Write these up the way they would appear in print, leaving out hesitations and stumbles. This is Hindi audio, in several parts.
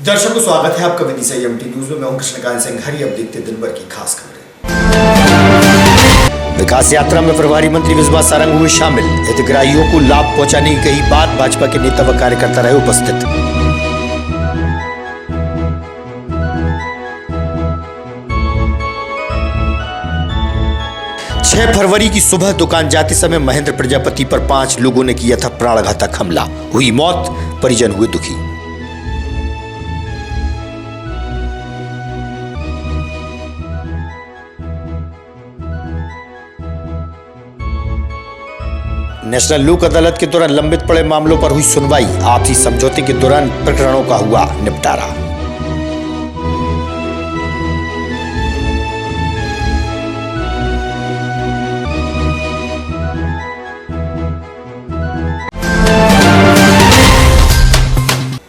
दर्शकों स्वागत है आपका विदिशा एमटी न्यूज में। मैं हूं कृष्णकांत सिंह। हरी अब देखते दिन भर की खास खबरें। विकास यात्रा में प्रभारी मंत्री विश्वास सारंग हुए शामिल। हितग्राहियों को लाभ पहुंचाने की कही बात। भाजपा के नेता व कार्यकर्ता रहे उपस्थित। फरवरी की सुबह दुकान जाते समय महेंद्र प्रजापति पर 5 लोगों ने किया था प्राणघातक हमला। हुई मौत, परिजन हुए दुखी। नेशनल लोक अदालत के दौरान लंबित पड़े मामलों पर हुई सुनवाई। आपसी समझौते के दौरान प्रकरणों का हुआ निपटारा।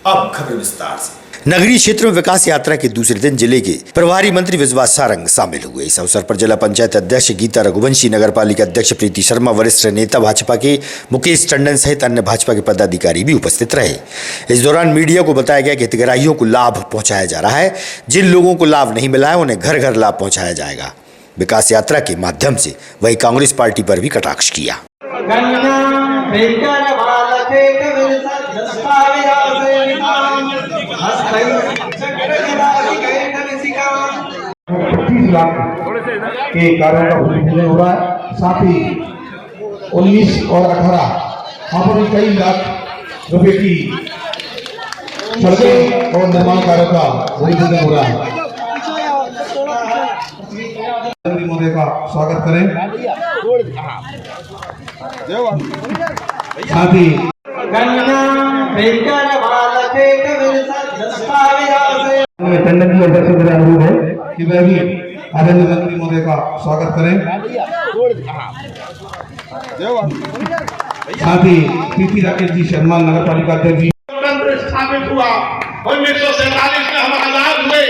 अब खबर विस्तार से। नगरीय क्षेत्र में विकास यात्रा के दूसरे दिन जिले के प्रभारी मंत्री विश्वास सारंग शामिल हुए। इस अवसर पर जिला पंचायत अध्यक्ष गीता रघुवंशी, नगर पालिका अध्यक्ष प्रीति शर्मा, वरिष्ठ नेता भाजपा के मुकेश टंडन सहित अन्य भाजपा के पदाधिकारी भी उपस्थित रहे। इस दौरान मीडिया को बताया गया कि हितग्राहियों को लाभ पहुंचाया जा रहा है। जिन लोगों को लाभ नहीं मिला है उन्हें घर घर लाभ पहुंचाया जाएगा। विकास यात्रा के माध्यम से वही कांग्रेस पार्टी पर भी कटाक्ष किया। के कार्यों का भूमिपूजन हो रहा है। साथ ही 19 और 18 वहाँ पर कई लाख रुपए की सड़कें और निर्माण कार्यों का भूमिपूजन हो रहा है। मोदी का स्वागत करें। साथ ही टंडन जी अध्यक्ष मेरा अनुरोध है कि वह भी आदरणीय मंत्री महोदय का स्वागत करें। साथ ही प्रीति राकेश जी शर्मा, नगर पालिका अध्यक्ष जी। लोकतंत्र स्थापित हुआ 1947 में, हम आजाद हुए।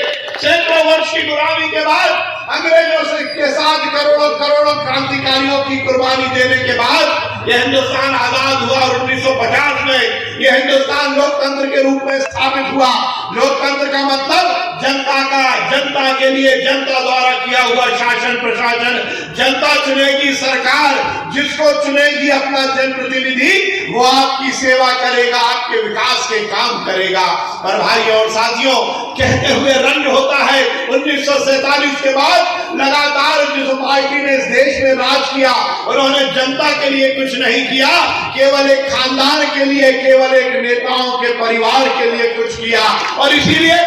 सैकड़ों वर्ष की गुलामी के बाद, अंग्रेजों से के साथ करोड़ों करोड़ों क्रांतिकारियों की कुर्बानी देने के बाद यह हिंदुस्तान आजाद हुआ। और 1950 में यह हिंदुस्तान लोकतंत्र के रूप में स्थापित हुआ। लोकतंत्र का मतलब जनता का, जनता के लिए, जनता द्वारा किया हुआ शासन प्रशासन। जनता चुनेगी सरकार, जिसको चुनेगी अपना जनप्रतिनिधि, वो आपकी सेवा करेगा, आपके विकास के काम करेगा। और भाई और साथियों, कहते हुए रंज होता है 1947 के बाद लगातार जिस पार्टी ने इस देश में राज किया, उन्होंने जनता के लिए कुछ नहीं किया, केवल एक खानदान के लिए, केवल एक नेताओं के परिवार के लिए कुछ किया। और इसीलिए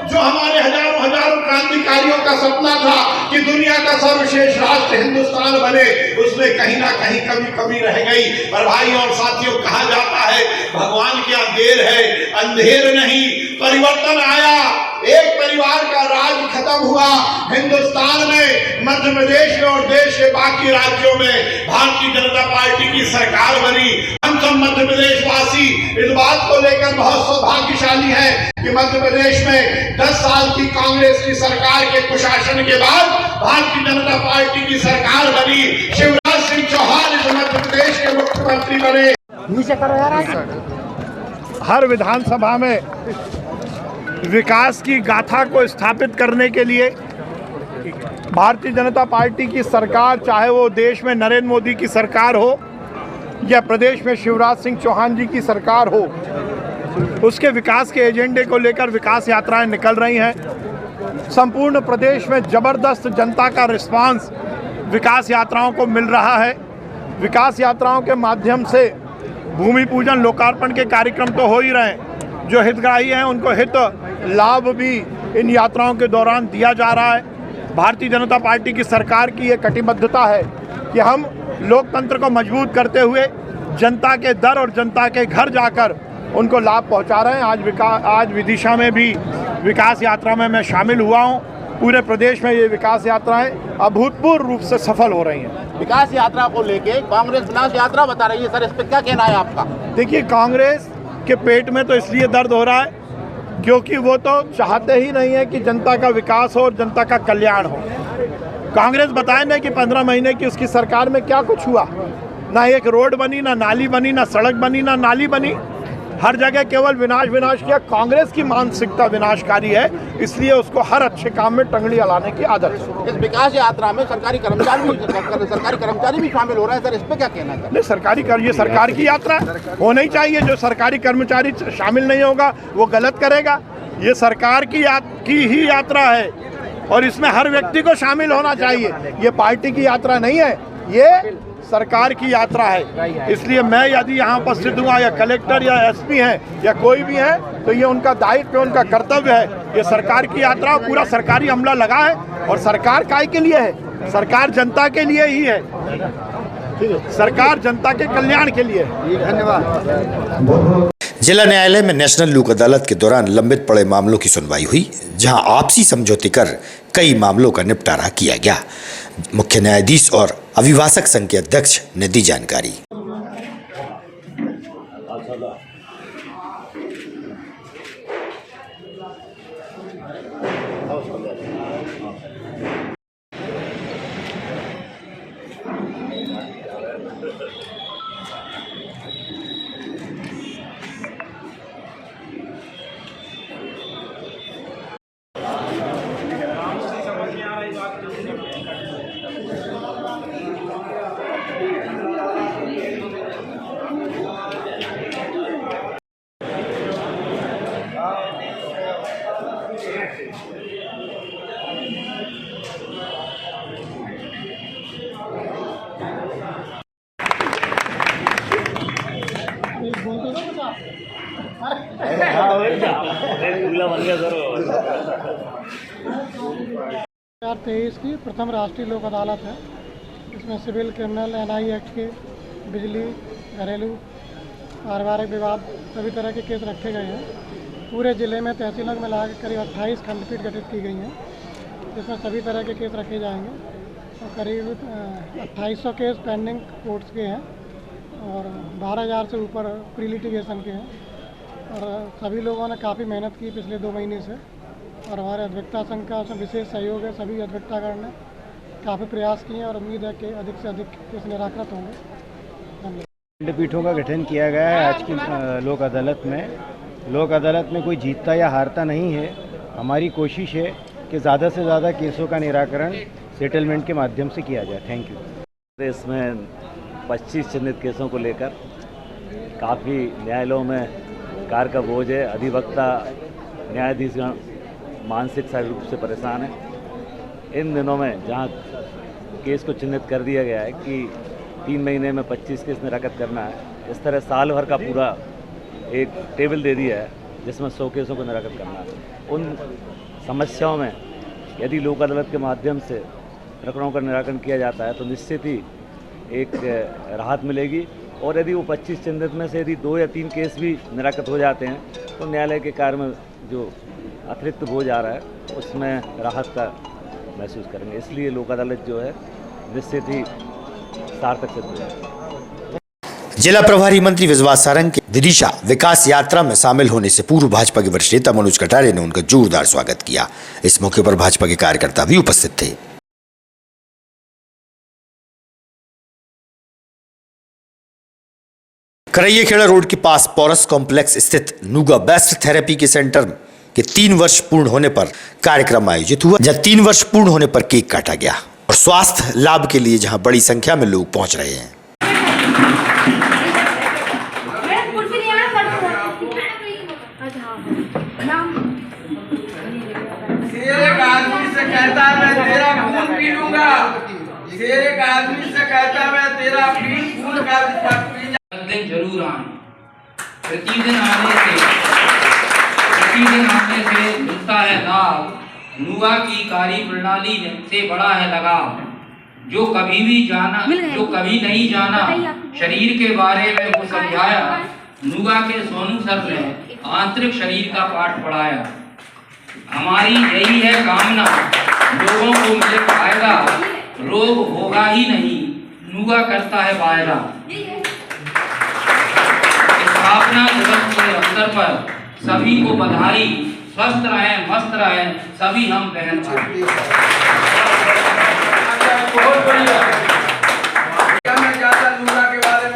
जो हमारे हजारों हजारों क्रांतिकारियों का सपना था कि दुनिया का सर्वश्रेष्ठ राष्ट्र हिंदुस्तान बने, उसमें कहीं ना कहीं कमी रह गई। पर भाई और साथियों, कहा जाता है भगवान क्या देर है, अंधेर नहीं, परिवर्तन आया। एक परिवार का राज खत्म हुआ हिंदुस्तान में, मध्य प्रदेश में और देश के बाकी राज्यों में भारतीय जनता पार्टी की सरकार बनी। हम सब मध्य प्रदेश वासी इस बात को लेकर बहुत सौभाग्यशाली है कि मध्य प्रदेश में 10 साल की कांग्रेस की सरकार के कुशासन के बाद भारतीय जनता पार्टी की सरकार बनी। शिवराज सिंह चौहान इस मध्य प्रदेश के मुख्यमंत्री बने। हर विधानसभा में विकास की गाथा को स्थापित करने के लिए भारतीय जनता पार्टी की सरकार, चाहे वो देश में नरेंद्र मोदी की सरकार हो या प्रदेश में शिवराज सिंह चौहान जी की सरकार हो, उसके विकास के एजेंडे को लेकर विकास यात्राएं निकल रही हैं। संपूर्ण प्रदेश में ज़बरदस्त जनता का रिस्पांस विकास यात्राओं को मिल रहा है। विकास यात्राओं के माध्यम से भूमि पूजन, लोकार्पण के कार्यक्रम तो हो ही रहे हैं। जो हितग्राही हैं उनको हित लाभ भी इन यात्राओं के दौरान दिया जा रहा है। भारतीय जनता पार्टी की सरकार की ये कटिबद्धता है कि हम लोकतंत्र को मजबूत करते हुए जनता के दर और जनता के घर जाकर उनको लाभ पहुंचा रहे हैं। आज विदिशा में भी विकास यात्रा में मैं शामिल हुआ हूं। पूरे प्रदेश में ये विकास यात्राएं अभूतपूर्व रूप से सफल हो रही हैं। विकास यात्रा को लेके कांग्रेस विनाश यात्रा बता रही है सर, इस पर क्या कहना है आपका? देखिए, कांग्रेस के पेट में तो इसलिए दर्द हो रहा है क्योंकि वो तो चाहते ही नहीं है कि जनता का विकास हो और जनता का कल्याण हो। कांग्रेस बताए ना कि 15 महीने की उसकी सरकार में क्या कुछ हुआ। ना एक रोड बनी, ना नाली बनी, ना सड़क बनी, ना नाली बनी। हर जगह केवल विनाश विनाश किया। कांग्रेस की मानसिकता विनाशकारी है, इसलिए उसको हर अच्छे काम में टंगड़ी अड़ाने की आदत है। इस विकास यात्रा में सरकारी कर्मचारी भी शामिल हो रहे हैं सर, इस पे क्या कहना है? नहीं, ये सरकार की यात्रा होना ही चाहिए। जो सरकारी कर्मचारी शामिल नहीं होगा वो गलत करेगा। ये सरकार की ही यात्रा है और इसमें हर व्यक्ति को शामिल होना चाहिए। ये पार्टी की यात्रा नहीं है, ये सरकार की यात्रा है। इसलिए मैं यदि यहाँ उपस्थित हुआ या कलेक्टर या एसपी हैं या कोई भी है तो ये उनका दायित्व, उनका कर्तव्य है। ये सरकार की यात्रा, पूरा सरकारी अमला लगा है और सरकार काय के लिए है? सरकार जनता के लिए ही है। सरकार जनता के कल्याण के लिए है। धन्यवाद। जिला न्यायालय में नेशनल लोक अदालत के दौरान लंबित पड़े मामलों की सुनवाई हुई, जहां आपसी समझौते कर कई मामलों का निपटारा किया गया। मुख्य न्यायाधीश और अभिभाषक संघ के अध्यक्ष ने दी जानकारी। तेईस की प्रथम राष्ट्रीय लोक अदालत है। इसमें सिविल, क्रिमिनल, एनआई एक्ट के, बिजली, घरेलू, पारिवारिक विवाद सभी तरह के केस रखे गए हैं। पूरे ज़िले में तहसीलों में मिला के करीब 28 खंडपीठ गठित की गई हैं, जिसमें सभी तरह के केस रखे जाएंगे और करीब 2800 केस पेंडिंग कोर्ट्स के हैं और 12,000 से ऊपर प्री लिटिगेशन के हैं। और सभी लोगों ने काफ़ी मेहनत की पिछले 2 महीने से और हमारे अधिवक्ता संघ का उसमें विशेष सहयोग है। सभी अधिवक्तागण ने काफ़ी प्रयास किए और उम्मीद है कि अधिक से अधिक केस निराकृत होंगे। धन्यवाद। खंडपीठों का गठन किया गया है आज की लोक अदालत में। लोक अदालत में कोई जीतता या हारता नहीं है। हमारी कोशिश है कि ज़्यादा से ज़्यादा केसों का निराकरण सेटलमेंट के माध्यम से किया जाए। Thank you. इसमें 25 चिन्हित केसों को लेकर काफ़ी न्यायालयों में कार्य का बोझ है। अधिवक्ता, न्यायाधीशगण मानसिक शारीरिक रूप से परेशान है। इन दिनों में जहां केस को चिन्हित कर दिया गया है कि 3 महीने में 25 केस निराकृत करना है, इस तरह साल भर का पूरा एक टेबल दे दिया है जिसमें 100 केसों को निराकृत करना है। उन समस्याओं में यदि लोक अदालत के माध्यम से प्रकरणों का निराकरण किया जाता है तो निश्चित ही एक राहत मिलेगी। और यदि वो 25 चिन्हित में से यदि 2 या 3 केस भी निराकृत हो जाते हैं तो न्यायालय के कार्य में जो अतिरिक्त बोझ आ रहा है उसमें राहत का महसूस करेंगे। इसलिए लोक अदालत जो है निश्चित ही सार्थक सिद्ध हो जाएगी। जिला प्रभारी मंत्री विश्वास सारंग के विदिशा विकास यात्रा में शामिल होने से पूर्व भाजपा के वरिष्ठ नेता मनोज कटारे ने उनका जोरदार स्वागत किया। इस मौके पर भाजपा के कार्यकर्ता भी उपस्थित थे। करैयाखेड़ा रोड के पास पोरस कॉम्प्लेक्स स्थित नुगा बेस्ट थेरेपी के सेंटर के 3 वर्ष पूर्ण होने पर कार्यक्रम आयोजित हुआ, जहां 3 वर्ष पूर्ण होने पर केक काटा गया और स्वास्थ्य लाभ के लिए जहां बड़ी संख्या में लोग पहुंच रहे हैं। एक आदमी से कहता मैं तेरा खून पी लूंगा, एक आदमी से कहता मैं तेरा खून का दिन जरूर आए। प्रतिदिन आने से मिलता है लाभ। नुगा की कार्य प्रणाली से बड़ा है लगाव। जो कभी नहीं जाना शरीर के बारे में वो समझाया। नुगा के सोनू सर ने आंतरिक शरीर का पाठ पढ़ाया। हमारी यही है कामना, लोगों को मिले फायदा, रोग होगा ही नहीं, नुगा करता है वायदा। स्थापना दिवस के अवसर पर सभी को बधाई। स्वस्थ रहें, मस्त रहें सभी हम बहन भाई। बहुत बढ़िया। मैं ज्यादा नुगा के बारे में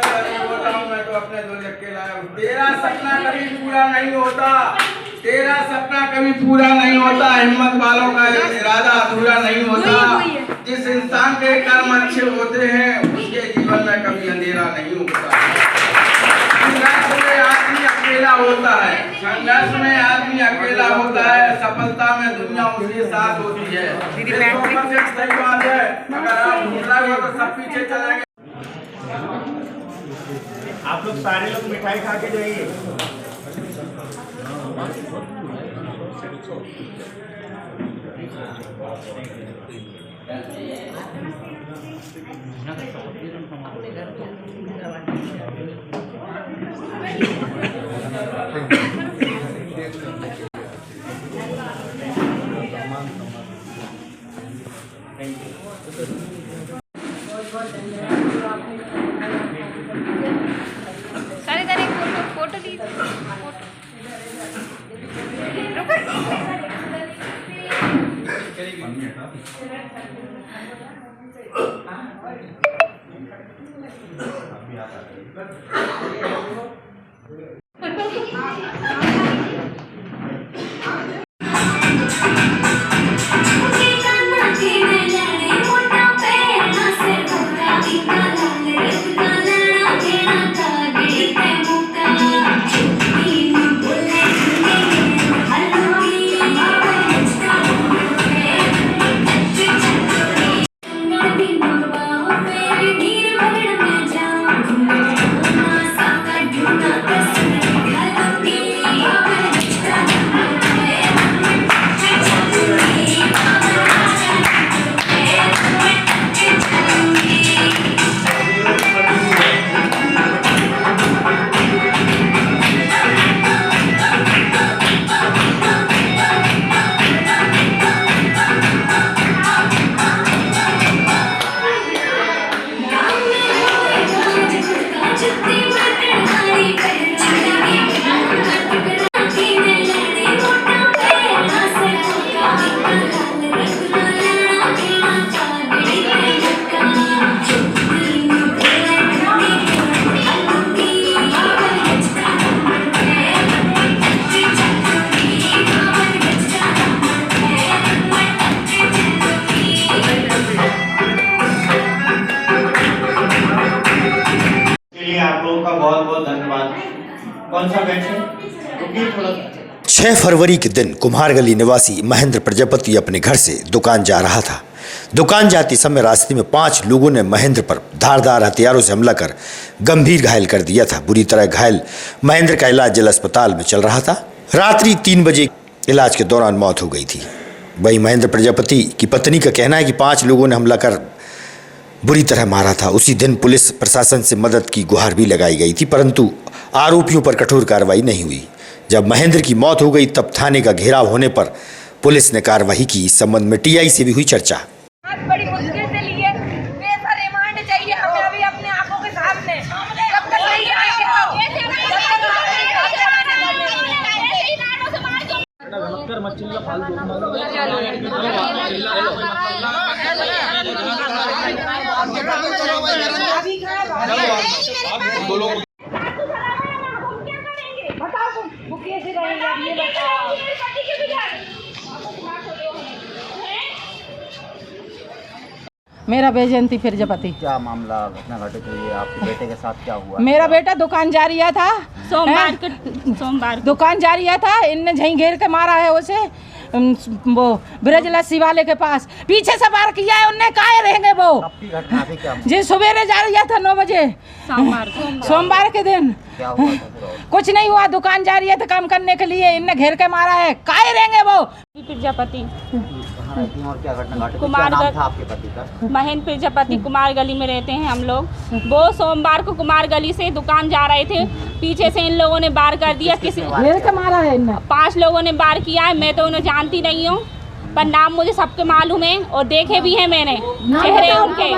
बताऊं, मैं तो अपने दो लक्के लाया हूं। तेरा सपना पूरा नहीं होता, तेरा सपना कभी पूरा नहीं होता, हिम्मत वालों का इरादा अधूरा नहीं होता। जिस इंसान के कर्म अच्छे होते हैं उसके जीवन में कभी अंधेरा नहीं होता। संघर्ष में आदमी अकेला होता है, संघर्ष में आदमी अकेला होता है, सफलता में दुनिया उसके साथ होती है। सही बात है, अगर आप भूल रहे हो तो सब पीछे चलेंगे। आप लोग सारे लोग मिठाई खा के जाइए। सारे सारे फोटो ली आप लोगों का बहुत बहुत धन्यवाद। कौन सा बैच है? 6 फरवरी के दिन कुम्हारगली निवासी महेंद्र प्रजापति अपने घर से दुकान जा रहा था। दुकान जाते समय रास्ते में 5 लोगों ने महेंद्र पर धारदार हथियारों से हमला कर गंभीर घायल कर दिया था। बुरी तरह घायल महेंद्र का इलाज जिला अस्पताल में चल रहा था। रात्रि 3 बजे इलाज के दौरान मौत हो गई थी। वहीं महेंद्र प्रजापति की पत्नी का कहना है कि 5 लोगों ने हमला कर बुरी तरह मारा था। उसी दिन पुलिस प्रशासन से मदद की गुहार भी लगाई गई थी, परंतु आरोपियों पर कठोर कार्रवाई नहीं हुई। जब महेंद्र की मौत हो गई तब थाने का घेराव होने पर पुलिस ने कार्रवाई की। इस संबंध में टीआई से भी हुई चर्चा। बड़ी मुश्किल से लिए पैसा रिमांड चाहिए हमें अभी अपने आंखों के सामने। कब तक नहीं आएंगे बताओ वो कैसे रहेंगे अब ये बताओ। मेरा वैजयंती प्रजापति। क्या मामला घटना घटित हुई है? आपके बेटे के साथ क्या हुआ? मेरा बेटा दुकान जा रहा था, सोमवार दुकान जा रहा था, इनने झहीं घेर के मारा है उसे। वो ब्रज लस्सी वाले के पास पीछे से वार किया है उनने। काहे रहेंगे वो? घटना थी क्या? जी सवेरे जा रहा था 9 बजे सोमवार के दिन। क्या हुआ? कुछ नहीं हुआ, दुकान जा रही है तो काम करने के लिए, इनने घेर के मारा है। काहे रहेंगे वो? प्रजापति और क्या घटना घटित? कुमार क्या नाम था आपके पति का? महेंद्र प्रजापति कुमार गली में रहते हैं हम लोग। वो सोमवार को कुमार गली से दुकान जा रहे थे, पीछे से इन लोगों ने वार कर दिया। किसी घेर के मारा है इनने। 5 लोगों ने वार किया है। मैं तो उन्हें जानती नहीं हूँ, पर नाम मुझे सबके मालूम है और देखे भी हैं मैंने चेहरे उनके।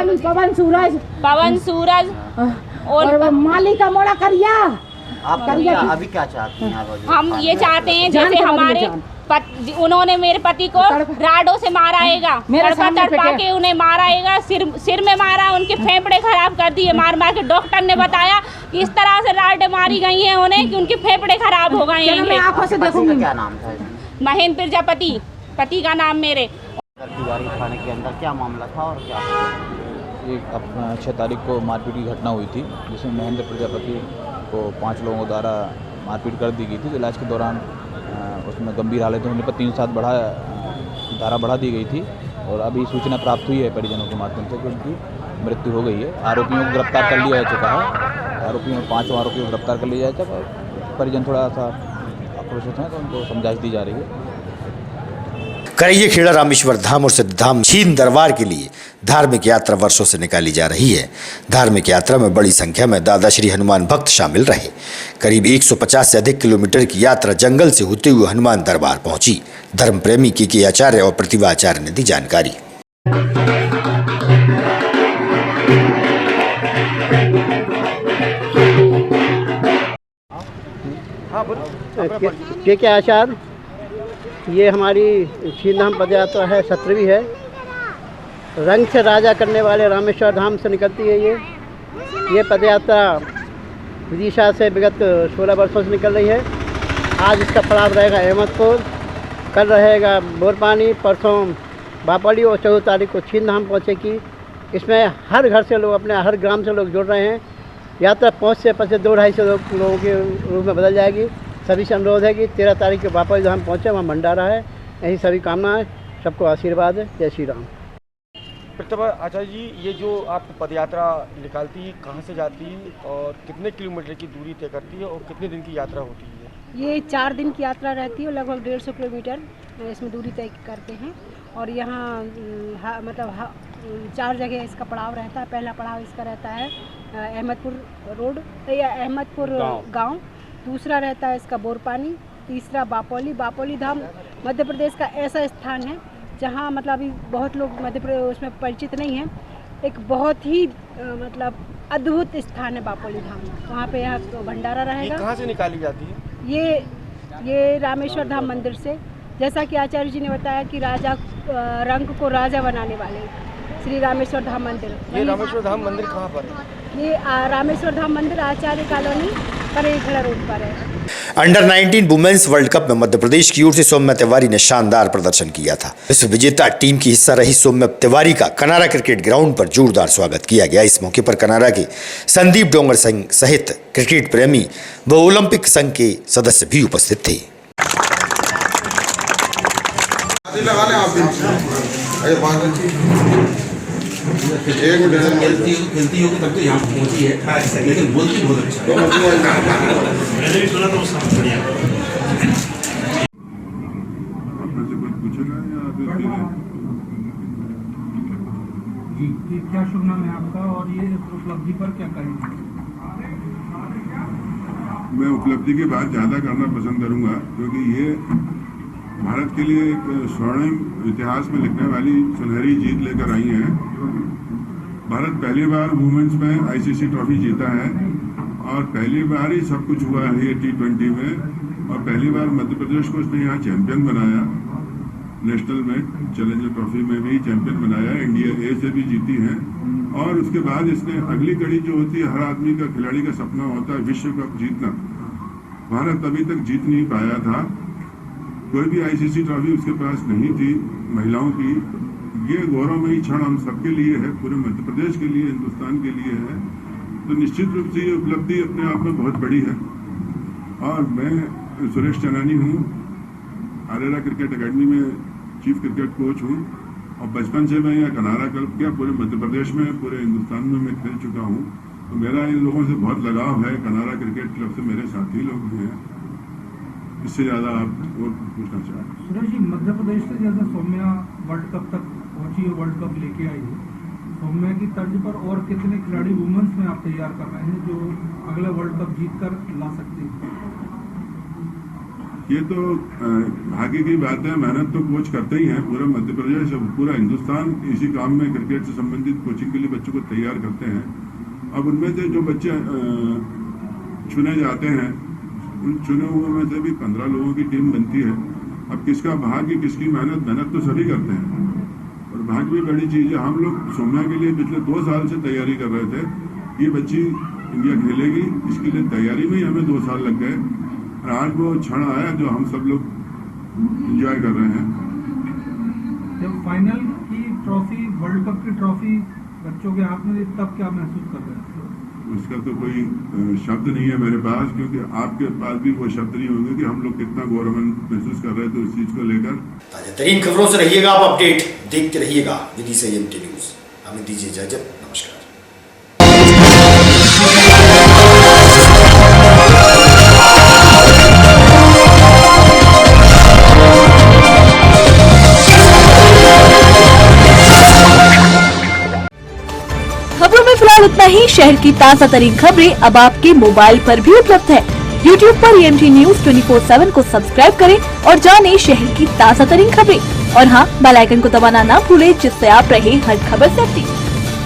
पवन सूरज और माली का मोड़ा करिया। आप अभी क्या चाहते हैं? हम ये चाहते हैं जैसे हमारे उन्होंने मेरे पति को राडों से मारा हैगा, तड़पा के उन्हें मारा हैगा, सिर में मारा, उनके फेफड़े खराब कर दिए मार मार के। डॉक्टर ने बताया कि इस तरह से राडें मारी गई हैं उन्हें कि उनके फेफड़े खराब हो गए हैं। आंखों से देखूंगी। क्या नाम था? महेंद्र प्रजापति, पति का नाम मेरे। तिवारी थाने के अंदर क्या मामला था और क्या? एक अपना 6 तारीख को मारपीट की घटना हुई थी, जिसमें महेंद्र प्रजापति को 5 लोगों द्वारा मारपीट कर दी गई थी। इलाज के दौरान उसमें गंभीर हालत होने पर 3 साल धारा बढ़ा दी गई थी और अभी सूचना प्राप्त हुई है परिजनों के माध्यम से कि उनकी मृत्यु हो गई है। आरोपियों को गिरफ्तार कर लिया जा चुका है। आरोपियों 5 आरोपियों को गिरफ्तार कर लिया जा चुका है। परिजन थोड़ा सा आक्रोशित हैं तो उनको समझाइश दी जा रही है। करैया खेड़ा रामेश्वर धाम और सिद्धधाम छीन दरबार के लिए धार्मिक यात्रा वर्षों से निकाली जा रही है। धार्मिक यात्रा में बड़ी संख्या में दादा श्री हनुमान भक्त शामिल रहे। करीब 150 से अधिक किलोमीटर की यात्रा जंगल से होते हुए हनुमान दरबार पहुंची। धर्म प्रेमी के आचार्य और प्रतिभा आचार्य ने दी जानकारी। के आचार्य, ये हमारी छीनधाम पद यात्रा है, 17वीं है। रंग से राजा करने वाले रामेश्वर धाम से निकलती है ये पद यात्रा विदिशा से विगत 16 वर्षों से निकल रही है। आज इसका पड़ाव रहेगा अहमदपुर, कल रहेगा बोरपानी, परसों बापड़ी और 14 तारीख को छीनधाम पहुँचेगी। इसमें हर घर से लोग, अपने हर ग्राम से लोग जुड़ रहे हैं। यात्रा पहुँचते 250 लोगों के रूप में बदल जाएगी। सभी से अनुरोध है कि 13 तारीख को बापड़ी धाम पहुँचे, वहाँ भंडारा है। यही सभी कामना है। सबको आशीर्वाद है। जय श्री राम। प्रतिभा आचार्य जी, ये जो आप पदयात्रा निकालती है, कहाँ से जाती है और कितने किलोमीटर की दूरी तय करती है और कितने दिन की यात्रा होती है? ये 4 दिन की यात्रा रहती है, लगभग 150 किलोमीटर इसमें दूरी तय करते हैं। और यहाँ मतलब 4 जगह इसका पड़ाव रहता है। पहला पड़ाव इसका रहता है अहमदपुर रोड या अहमदपुर गाँव, दूसरा रहता है इसका बोरपानी, तीसरा बापोली धाम मध्य प्रदेश का ऐसा स्थान है जहाँ मतलब अभी बहुत लोग मध्य प्रदेश उसमें परिचित नहीं है। एक बहुत ही मतलब अद्भुत स्थान है बापोली धाम। वहाँ पे यहाँ तो भंडारा रहेगा। ये कहाँ से निकाली जाती है? ये रामेश्वर धाम मंदिर से। जैसा कि आचार्य जी ने बताया कि राजा रंग को राजा बनाने वाले श्री रामेश्वर धाम मंदिर। ये रामेश्वर धाम मंदिर कहाँ पर है? ये रामेश्वर धाम मंदिर आचार्य कॉलोनी करैया खेड़ा रोड पर है। अंडर 19 वुमेन्स वर्ल्ड कप में मध्य प्रदेश की ओर से सौम्या तिवारी ने शानदार प्रदर्शन किया था। विश्व विजेता टीम की हिस्सा रही सौम्या तिवारी का कनारा क्रिकेट ग्राउंड पर जोरदार स्वागत किया गया। इस मौके पर कनारा के संदीप डोंगर सिंह सहित क्रिकेट प्रेमी व ओलंपिक संघ के सदस्य भी उपस्थित थे। खेलती होगी तब तो यहाँ पहुँची है, लेकिन बोलती बहुत अच्छा। मैंने भी सुना तो सब बढ़िया। क्या शुभ नाम है आपका और ये उपलब्धि पर क्या करेंगे? मैं उपलब्धि की बात ज़्यादा करना पसंद करूंगा क्योंकि ये भारत के लिए एक स्वर्णिम इतिहास में लिखने वाली सुनहरी जीत लेकर आई हैं। भारत पहली बार वुमेन्स में आईसीसी ट्रॉफी जीता है और पहली बार ही सब कुछ हुआ है ये T20 में, और पहली बार मध्य प्रदेश को उसने यहाँ चैंपियन बनाया। नेशनल में चैलेंजर ट्रॉफी में भी चैंपियन बनाया, इंडिया ए से भी जीती है। और उसके बाद इसने अगली कड़ी जो होती है, हर आदमी का, खिलाड़ी का सपना होता है विश्व कप जीतना। भारत अभी तक जीत नहीं पाया था, कोई भी आईसीसी ट्रॉफी उसके पास नहीं थी महिलाओं की। ये गौरवमयी क्षण हम सबके लिए है, पूरे मध्य प्रदेश के लिए, हिंदुस्तान के लिए है। तो निश्चित रूप से ये उपलब्धि अपने आप में बहुत बड़ी है। और मैं सुरेश चनानी हूँ, आरेरा क्रिकेट एकेडमी में चीफ क्रिकेट कोच हूँ और बचपन से मैं यहाँ कनारा क्लब किया, पूरे मध्य प्रदेश में, पूरे हिंदुस्तान में मैं खेल चुका हूँ। तो मेरा इन लोगों से बहुत लगाव है। कनारा क्रिकेट क्लब से मेरे साथी लोग भी हैं। इससे ज़्यादा आप और पूछना चाहें? सुरेश जी, मध्य प्रदेश से जैसे सौम्या वर्ल्ड कप तक पहुंची है, वर्ल्ड कप लेके आई है, सौम्या की तर्ज पर और कितने खिलाड़ी वुमेन्स में आप तैयार कर रहे हैं जो अगले वर्ल्ड कप जीत कर ला सकते हैं? ये तो भाग्य की बात है। मेहनत तो कोच करते ही हैं, पूरा मध्य प्रदेश, पूरा हिंदुस्तान इसी काम में क्रिकेट से संबंधित कोचिंग के लिए बच्चों को तैयार करते हैं। अब उनमें से जो बच्चे चुने जाते हैं, उन चुने हुए में से भी 15 लोगों की टीम बनती है अब किसका भाग्य किसकी मेहनत तो सभी करते हैं, और भाग्य भी बड़ी चीज है। हम लोग सौम्या के लिए पिछले 2 साल से तैयारी कर रहे थे, ये बच्ची इंडिया खेलेगी, इसके लिए तैयारी में ही हमें 2 साल लग गए, और आज वो क्षण आया जो हम सब लोग एंजॉय कर रहे हैं। जब फाइनल की ट्रॉफी, वर्ल्ड कप की ट्रॉफी बच्चों के हाथ में थी, तब क्या महसूस कर रहे हैं? उसका तो कोई शब्द नहीं है मेरे पास, क्योंकि आपके पास भी वो शब्द नहीं होंगे कि हम लोग कितना गौरव महसूस कर रहे थे उस चीज को लेकर। ताजा तरीन खबरों से रहिएगा आप अपडेट देखते रहिएगा विदिशा एमटी न्यूज। हमें दीजिए इजाजत, नमस्कार। खबरों में फिलहाल इतना ही। शहर की ताज़ा तरीन खबरें अब आपके मोबाइल पर भी उपलब्ध है। YouTube पर EMT News 24/7 को सब्सक्राइब करें और जानें शहर की ताज़ा तरीन खबरें। और हाँ, बेल आइकन को दबाना ना भूलें, जिससे आप रहे हर खबर से अपडेट।